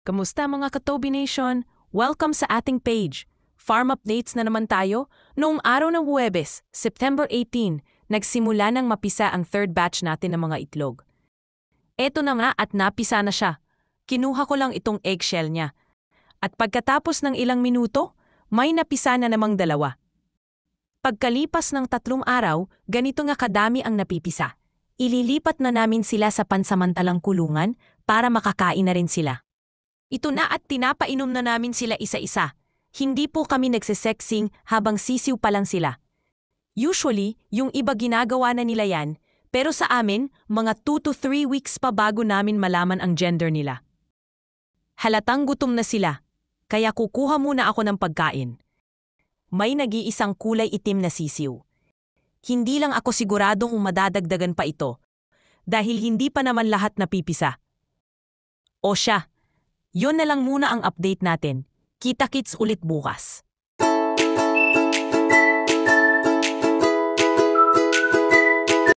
Kamusta mga Katobi Nation? Welcome sa ating page. Farm updates na naman tayo. Noong araw ng Huwebes, September 18, nagsimula nang mapisa ang third batch natin ng mga itlog. Eto na nga at napisa na siya. Kinuha ko lang itong eggshell niya. At pagkatapos ng ilang minuto, may napisa na namang dalawa. Pagkalipas ng 3 araw, ganito nga kadami ang napipisa. Ililipat na namin sila sa pansamantalang kulungan para makakain na rin sila. Ito na at tinapainom na namin sila isa-isa. Hindi po kami nagsisexing habang sisiw pa lang sila. Usually, yung iba ginagawa na nila yan, pero sa amin, mga 2 to 3 weeks pa bago namin malaman ang gender nila. Halatang gutom na sila, kaya kukuha muna ako ng pagkain. May nag-iisang kulay itim na sisiw. Hindi lang ako siguradong madadagdagan pa ito, dahil hindi pa naman lahat napipisa. O siya, yon na lang muna ang update natin. Kita-kits ulit bukas.